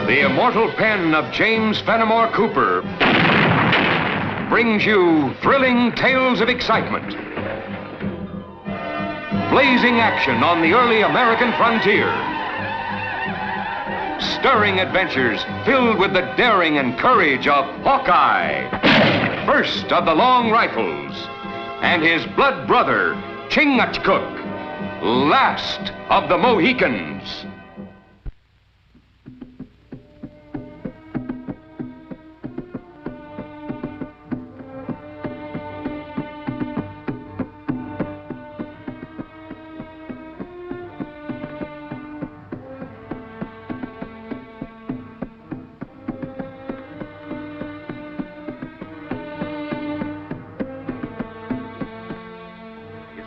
The immortal pen of James Fenimore Cooper brings you thrilling tales of excitement, blazing action on the early American frontier, stirring adventures filled with the daring and courage of Hawkeye, first of the long rifles, and his blood brother, Chingachgook, last of the Mohicans.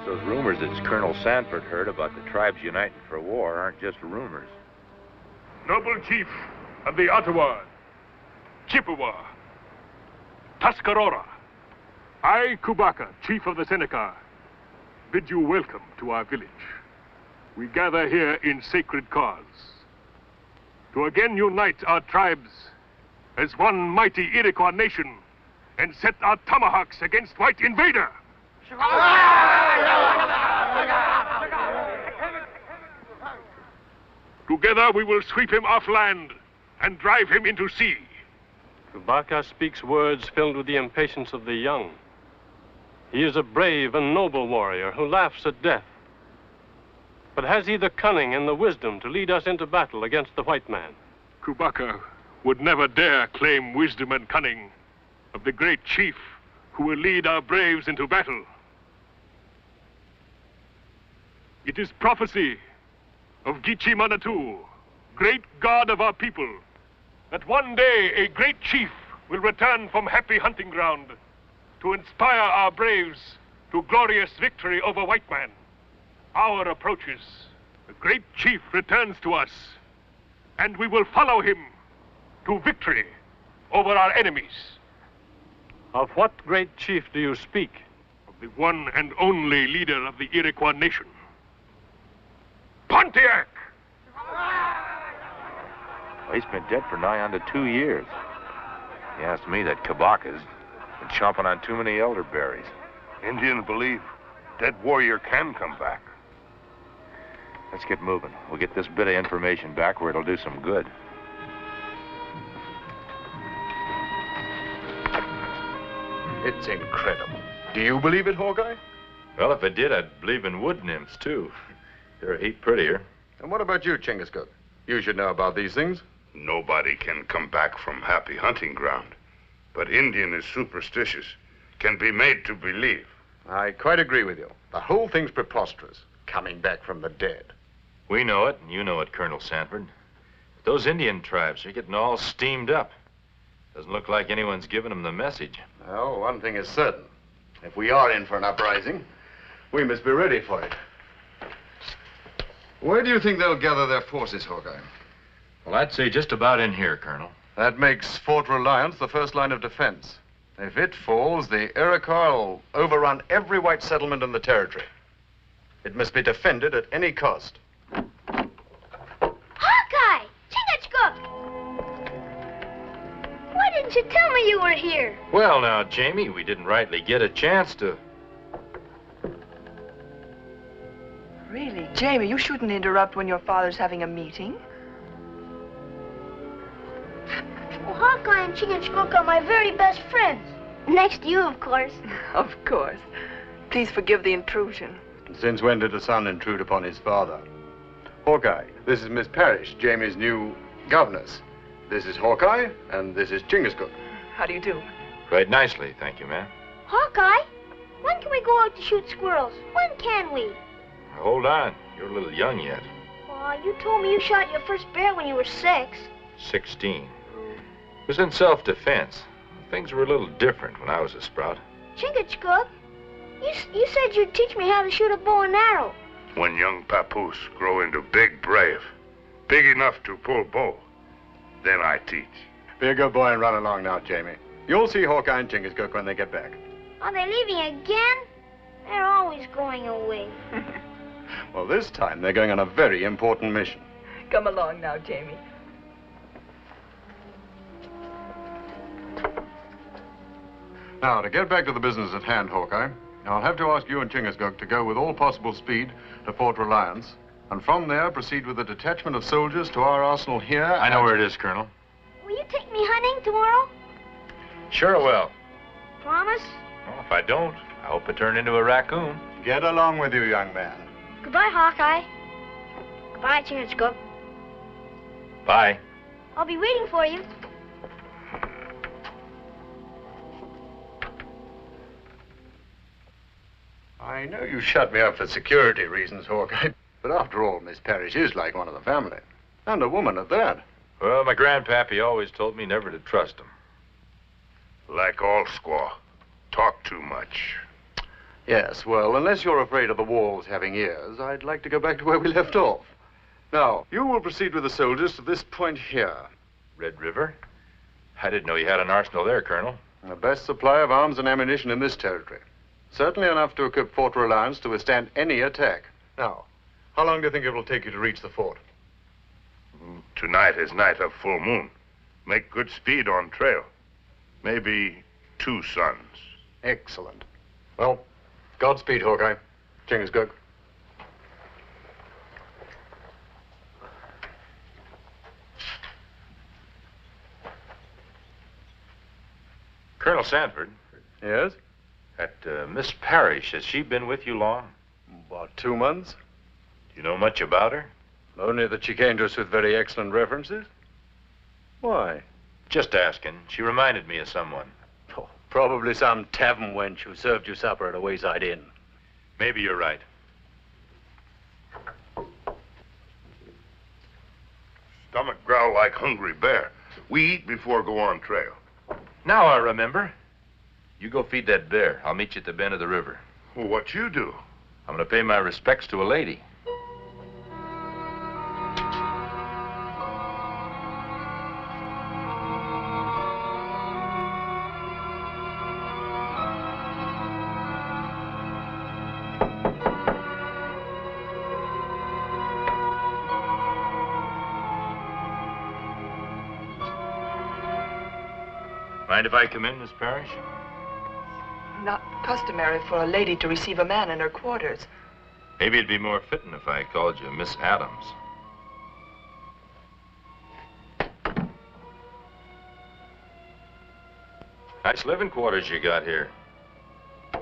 Those rumors that Colonel Sanford heard about the tribes uniting for war aren't just rumors. Noble chief of the Ottawa, Chippewa, Tuscarora, I, Kubaka, chief of the Seneca, bid you welcome to our village. We gather here in sacred cause to again unite our tribes as one mighty Iroquois nation and set our tomahawks against white invader. Together we will sweep him off land and drive him into sea. Kubaka speaks words filled with the impatience of the young. He is a brave and noble warrior who laughs at death. But has he the cunning and the wisdom to lead us into battle against the white man? Kubaka would never dare claim wisdom and cunning of the great chief who will lead our braves into battle. It is prophecy of Gichi Manatu, great god of our people, that one day a great chief will return from happy hunting ground to inspire our braves to glorious victory over white man. Hour approaches. The great chief returns to us, and we will follow him to victory over our enemies. Of what great chief do you speak? Of the one and only leader of the Iroquois nation, Pontiac! Well, he's been dead for nigh on to 2 years. He asked me that Kabaka's been chomping on too many elderberries. Indians believe dead warrior can come back. Let's get moving. We'll get this bit of information back where it'll do some good. It's incredible. Do you believe it, Hawkeye? Well, if I did, I'd believe in wood nymphs, too. They're a heap prettier. And what about you, Chingachgook? You should know about these things. Nobody can come back from happy hunting ground. But Indian is superstitious, can be made to believe. I quite agree with you. The whole thing's preposterous, coming back from the dead. We know it, and you know it, Colonel Sanford. Those Indian tribes are getting all steamed up. Doesn't look like anyone's giving them the message. Well, one thing is certain. If we are in for an uprising, we must be ready for it. Where do you think they'll gather their forces, Hawkeye? Well, I'd say just about in here, Colonel. That makes Fort Reliance the first line of defense. If it falls, the Iroquois will overrun every white settlement in the territory. It must be defended at any cost. Hawkeye! Chingachgook! Why didn't you tell me you were here? Well, now, Jamie, we didn't rightly get a chance to... Really, Jamie, you shouldn't interrupt when your father's having a meeting. Well, Hawkeye and Chingachgook are my very best friends. Next to you, of course. Of course. Please forgive the intrusion. Since when did a son intrude upon his father? Hawkeye, this is Miss Parrish, Jamie's new governess. This is Hawkeye, and this is Chingachgook. How do you do? Quite nicely, thank you, ma'am. Hawkeye, when can we go out to shoot squirrels? When can we? Now, hold on. You're a little young yet. Aw, you told me you shot your first bear when you were 6. 16. It was in self-defense. Things were a little different when I was a sprout. Chingachgook, you said you'd teach me how to shoot a bow and arrow. When young papoose grow into big brave, big enough to pull bow, then I teach. Be a good boy and run along now, Jamie. You'll see Hawkeye and Chingachgook when they get back. Are they leaving again? They're always going away. Well, this time they're going on a very important mission. Come along now, Jamie. Now, to get back to the business at hand, Hawkeye, I'll have to ask you and Chingachgook to go with all possible speed to Fort Reliance, and from there proceed with a detachment of soldiers to our arsenal here. I know where it is, Colonel. Will you take me hunting tomorrow? Sure will. Promise? Well, if I don't, I hope I turn into a raccoon. Get along with you, young man. Goodbye, Hawkeye. Goodbye, Chingachgook. Bye. I'll be waiting for you. I know you shut me up for security reasons, Hawkeye, but after all, Miss Parrish is like one of the family, and a woman at that. Well, my grandpappy always told me never to trust him. Like all squaw. Talk too much. Yes, well, unless you're afraid of the walls having ears, I'd like to go back to where we left off. Now, you will proceed with the soldiers to this point here. Red River? I didn't know you had an arsenal there, Colonel. The best supply of arms and ammunition in this territory. Certainly enough to equip Fort Reliance to withstand any attack. Now, how long do you think it will take you to reach the fort? Tonight is night of full moon. Make good speed on trail. Maybe 2 suns. Excellent. Well, Godspeed, Hawkeye. Chingachgook. Colonel Sanford, Yes? that Miss Parrish, has she been with you long? About 2 months. Do you know much about her? Only that she came to us with very excellent references. Why? Just asking. She reminded me of someone. Oh, probably some tavern wench who served you supper at a wayside inn. Maybe you're right. Stomach growl like hungry bear. We eat before go on trail. Now I remember. You go feed that bear. I'll meet you at the bend of the river. Well, what you do? I'm going to pay my respects to a lady. Mind if I come in, Miss Parrish? Not customary for a lady to receive a man in her quarters. Maybe it'd be more fitting if I called you Miss Adams. Nice living quarters you got here. I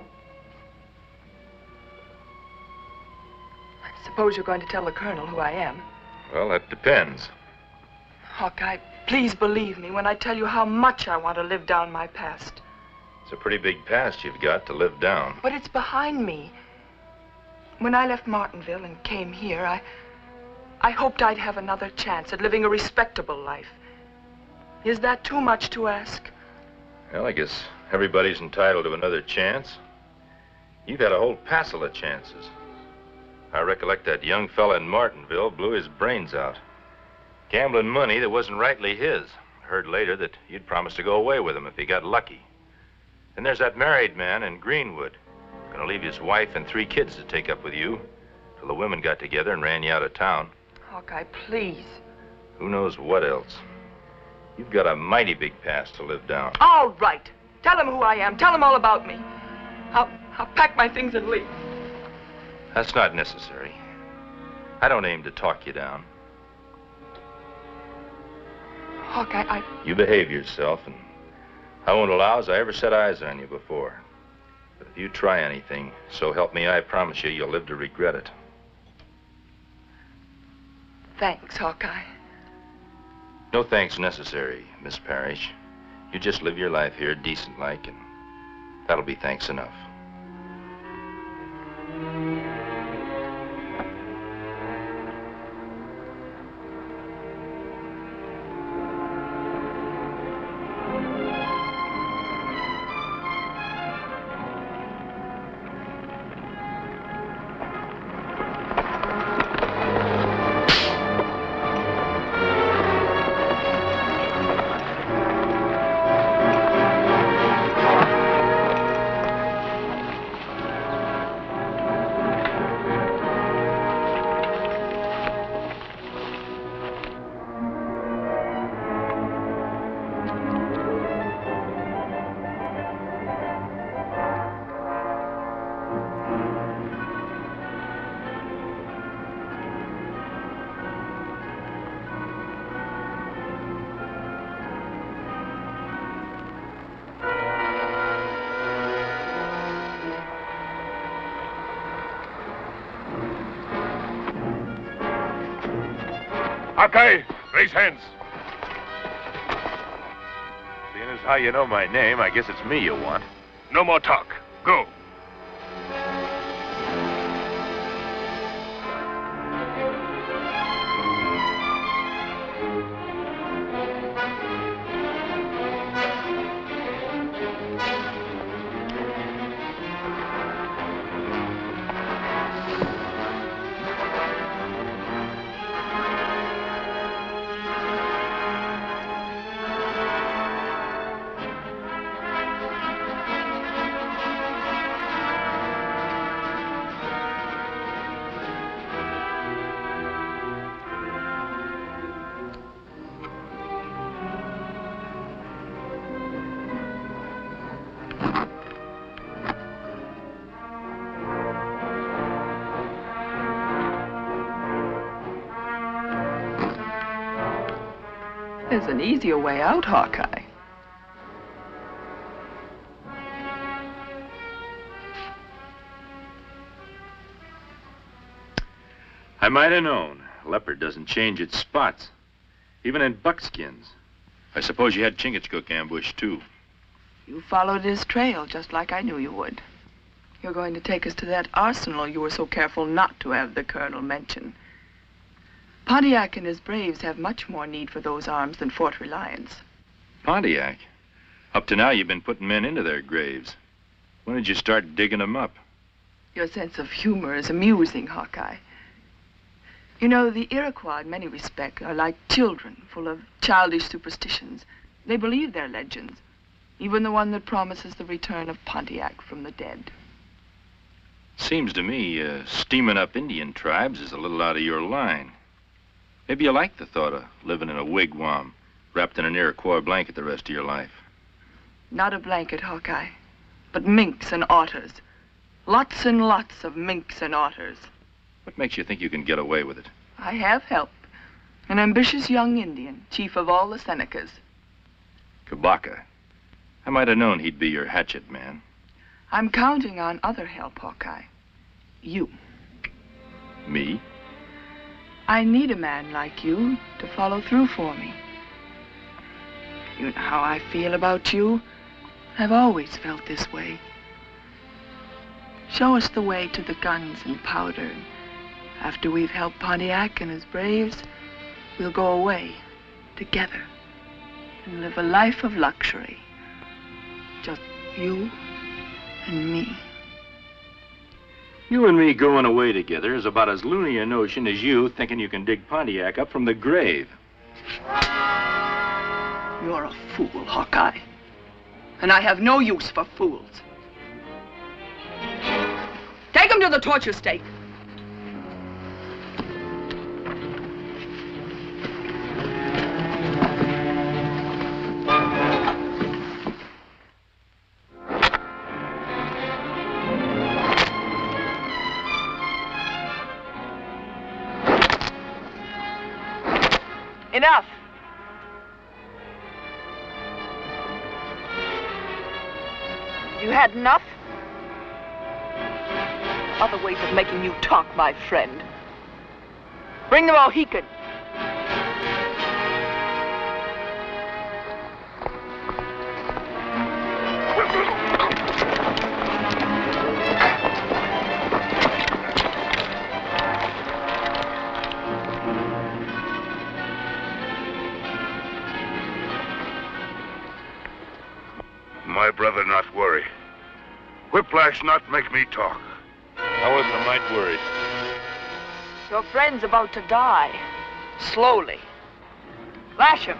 suppose you're going to tell the Colonel who I am. Well, that depends. Hawkeye, please believe me when I tell you how much I want to live down my past. It's a pretty big past you've got to live down. But it's behind me. When I left Martinville and came here, I hoped I'd have another chance at living a respectable life. Is that too much to ask? Well, I guess everybody's entitled to another chance. You've had a whole passel of chances. I recollect that young fella in Martinville blew his brains out. Gambling money that wasn't rightly his. I heard later that you'd promised to go away with him if he got lucky. And there's that married man in Greenwood. Gonna leave his wife and 3 kids to take up with you till the women got together and ran you out of town. Hawkeye, please. Who knows what else? You've got a mighty big past to live down. All right. Tell him who I am. Tell him all about me. I'll pack my things and leave. That's not necessary. I don't aim to talk you down. Hawkeye, You behave yourself, and I won't allow as I ever set eyes on you before. But if you try anything, so help me, I promise you, you'll live to regret it. Thanks, Hawkeye. No thanks necessary, Miss Parrish. You just live your life here decent-like, and that'll be thanks enough. Hawkeye, raise hands. Seeing as how you know my name, I guess it's me you want. No more talk. Go. There's an easier way out, Hawkeye. I might have known. Leopard doesn't change its spots, even in buckskins. I suppose you had Chingachgook ambushed, too. You followed his trail, just like I knew you would. You're going to take us to that arsenal you were so careful not to have the Colonel mention. Pontiac and his braves have much more need for those arms than Fort Reliance. Pontiac? Up to now, you've been putting men into their graves. When did you start digging them up? Your sense of humor is amusing, Hawkeye. You know, the Iroquois, in many respects, are like children, full of childish superstitions. They believe their legends, even the one that promises the return of Pontiac from the dead. Seems to me, steaming up Indian tribes is a little out of your line. Maybe you like the thought of living in a wigwam, wrapped in an Iroquois blanket the rest of your life. Not a blanket, Hawkeye, but minks and otters. Lots and lots of minks and otters. What makes you think you can get away with it? I have help. An ambitious young Indian, chief of all the Senecas. Kabaka. I might have known he'd be your hatchet man. I'm counting on other help, Hawkeye. You. Me? I need a man like you to follow through for me. You know how I feel about you. I've always felt this way. Show us the way to the guns and powder. After we've helped Pontiac and his braves, we'll go away together and live a life of luxury. Just you and me. You and me going away together is about as loony a notion as you thinking you can dig Pontiac up from the grave. You're a fool, Hawkeye. And I have no use for fools. Take him to the torture stake. Enough. You had enough? Other ways of making you talk, my friend. Bring the Mohican. My brother not worry. Whiplash not make me talk. I wasn't a mite worried. Your friend's about to die. Slowly. Lash him.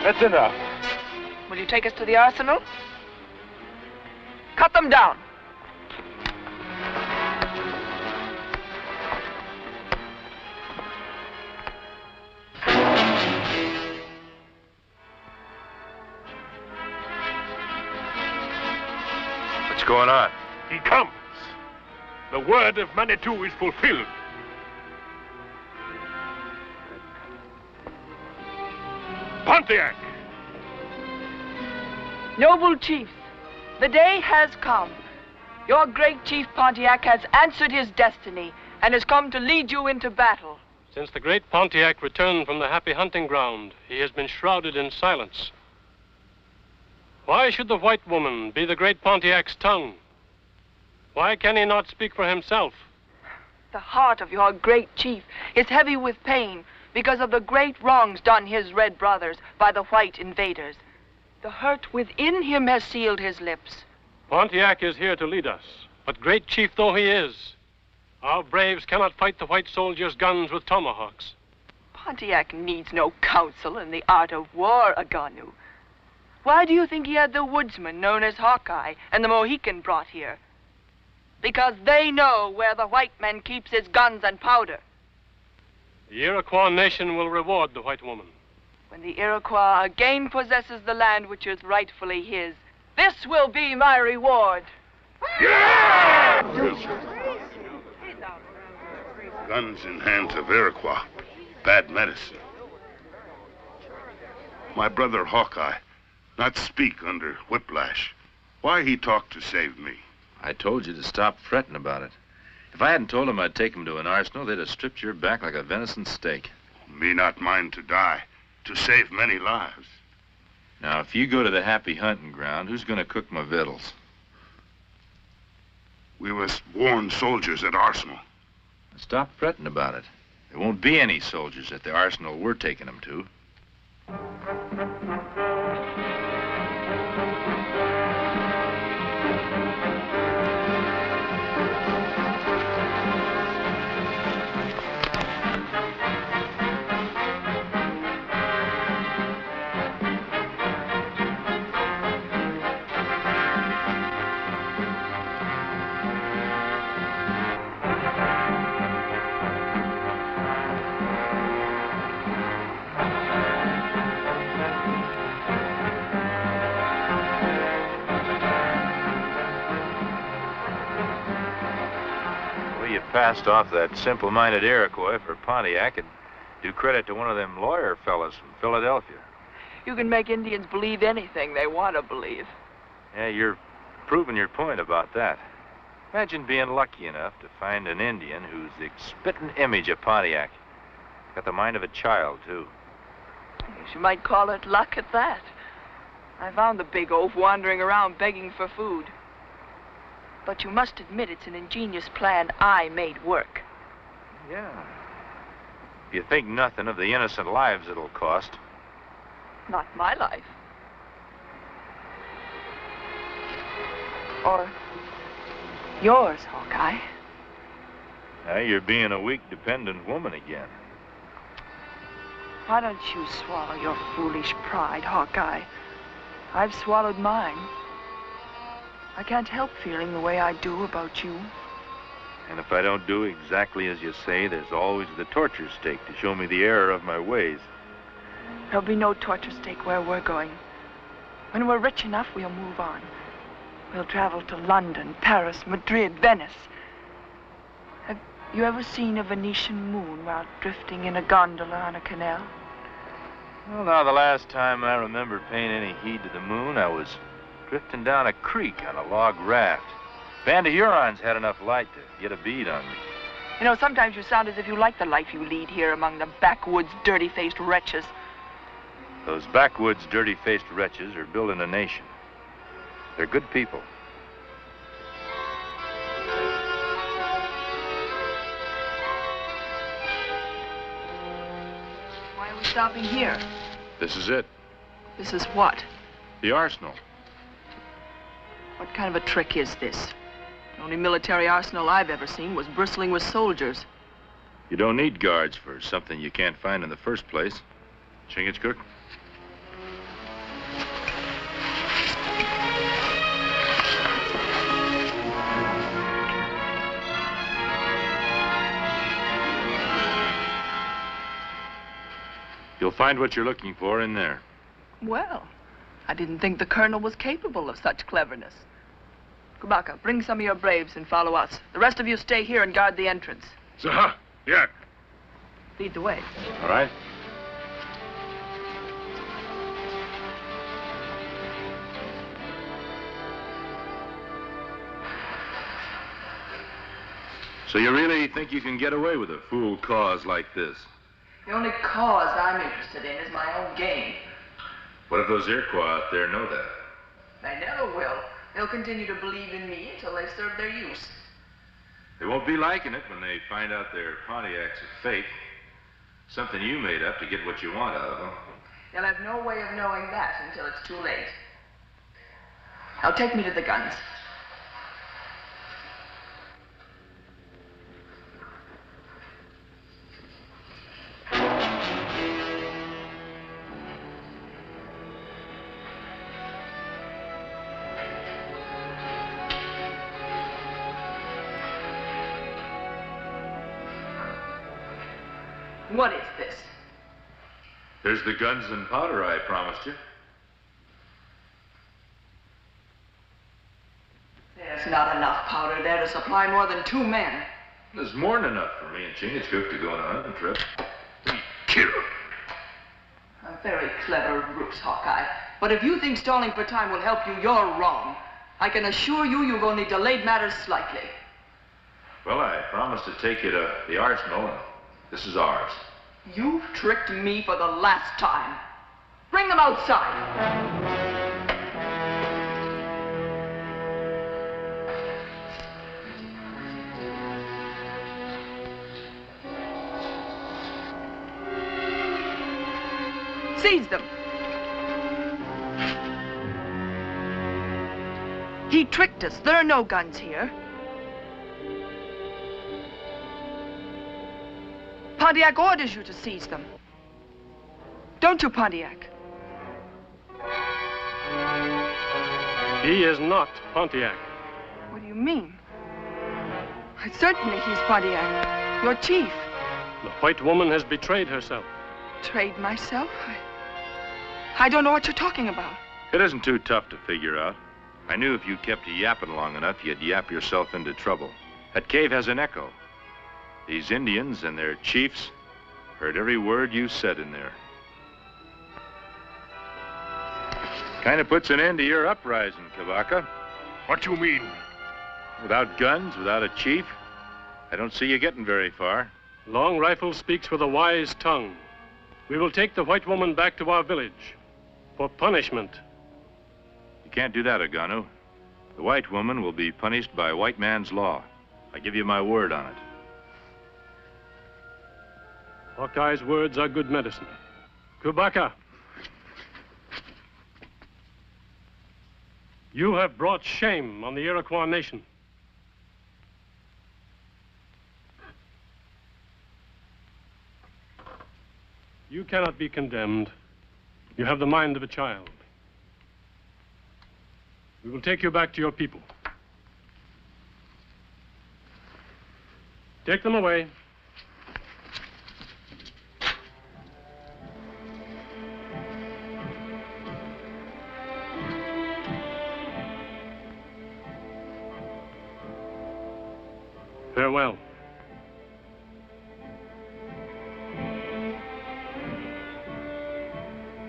That's enough. Will you take us to the arsenal? Cut them down. What's going on? He comes. the word of Manitou is fulfilled. Pontiac! Noble chiefs, the day has come. Your great chief Pontiac has answered his destiny and has come to lead you into battle. Since the great Pontiac returned from the happy hunting ground, he has been shrouded in silence. Why should the white woman be the great Pontiac's tongue? Why can he not speak for himself? The heart of your great chief is heavy with pain because of the great wrongs done his red brothers by the white invaders. The hurt within him has sealed his lips. Pontiac is here to lead us, but great chief though he is, our braves cannot fight the white soldiers' guns with tomahawks. Pontiac needs no counsel in the art of war, Aganu. Why do you think he had the woodsman known as Hawkeye and the Mohican brought here? Because they know where the white man keeps his guns and powder. The Iroquois nation will reward the white woman. When the Iroquois again possesses the land which is rightfully his, this will be my reward. Guns in hands of Iroquois. Bad medicine. My brother Hawkeye, not speak under whiplash. Why he talk to save me? I told you to stop fretting about it. If I hadn't told them I'd take him to an arsenal, they'd have stripped your back like a venison steak. Me not mind to die, to save many lives. Now, if you go to the happy hunting ground, who's going to cook my victuals? We was worn soldiers at Arsenal. Stop fretting about it. There won't be any soldiers at the arsenal we're taking them to. Passed off that simple-minded Iroquois for Pontiac and do credit to one of them lawyer fellas from Philadelphia. You can make Indians believe anything they want to believe. Yeah, you're proving your point about that. Imagine being lucky enough to find an Indian who's the spitting image of Pontiac. Got the mind of a child, too. I guess you might call it luck at that. I found the big oaf wandering around begging for food. But you must admit it's an ingenious plan I made work. Yeah. You think nothing of the innocent lives it'll cost. Not my life. Or yours, Hawkeye. Now you're being a weak, dependent woman again. Why don't you swallow your foolish pride, Hawkeye? I've swallowed mine. I can't help feeling the way I do about you. And if I don't do exactly as you say, there's always the torture stake to show me the error of my ways. There'll be no torture stake where we're going. When we're rich enough, we'll move on. We'll travel to London, Paris, Madrid, Venice. Have you ever seen a Venetian moon while drifting in a gondola on a canal? Well, now, the last time I remember paying any heed to the moon, I was drifting down a creek on a log raft. Band of Hurons had enough light to get a bead on me. You know, sometimes you sound as if you like the life you lead here among the backwoods, dirty-faced wretches. Those backwoods, dirty-faced wretches are building a nation. They're good people. Why are we stopping here? This is it. This is what? The arsenal. What kind of a trick is this? The only military arsenal I've ever seen was bristling with soldiers. You don't need guards for something you can't find in the first place. Chingachgook? You'll find what you're looking for in there. Well, I didn't think the colonel was capable of such cleverness. Kubaka, bring some of your braves and follow us. The rest of you stay here and guard the entrance. Zaha, Yak. Lead the way. All right. So you really think you can get away with a fool cause like this? The only cause I'm interested in is my own gain. What if those Iroquois out there know that? They never will. They'll continue to believe in me until they serve their use. They won't be liking it when they find out their Pontiacs are fake. Something you made up to get what you want out of them. They'll have no way of knowing that until it's too late. Now take me to the guns. What is this? There's the guns and powder I promised you. There's not enough powder there to supply more than 2 men. There's more than enough for me and Chingachgook to go on a hunting trip. Kill. A very clever ruse, Hawkeye. But if you think stalling for time will help you, you're wrong. I can assure you you've only delayed matters slightly. Well, I promised to take you to the arsenal, and this is ours. You've tricked me for the last time. Bring them outside. Seize them. He tricked us. There are no guns here. Pontiac orders you to seize them. Don't you, Pontiac? He is not Pontiac. What do you mean? Certainly he's Pontiac, your chief. The white woman has betrayed herself. Betrayed myself? I don't know what you're talking about. It isn't too tough to figure out. I knew if you kept yapping long enough, you'd yap yourself into trouble. That cave has an echo. These Indians and their chiefs heard every word you said in there. Kind of puts an end to your uprising, Kabaka. What you mean? Without guns, without a chief, I don't see you getting very far. Long Rifle speaks with a wise tongue. We will take the white woman back to our village for punishment. You can't do that, Aganu. The white woman will be punished by white man's law. I give you my word on it. Hawkeye's words are good medicine. Kubaka, you have brought shame on the Iroquois nation. You cannot be condemned. You have the mind of a child. We will take you back to your people. Take them away. Farewell.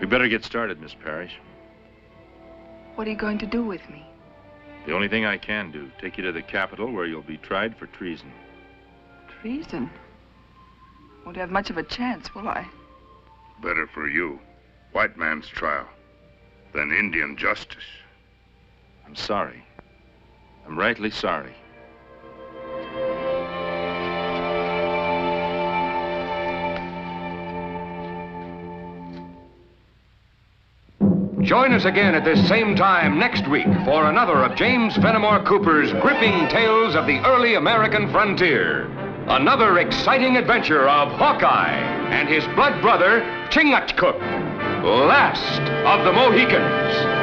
We better get started, Miss Parrish. What are you going to do with me? The only thing I can do, take you to the capital where you'll be tried for treason. Treason? Won't have much of a chance, will I? Better for you. White man's trial than Indian justice. I'm sorry. I'm rightly sorry. Join us again at this same time next week for another of James Fenimore Cooper's gripping tales of the early American frontier. Another exciting adventure of Hawkeye and his blood brother, Chingachgook, last of the Mohicans.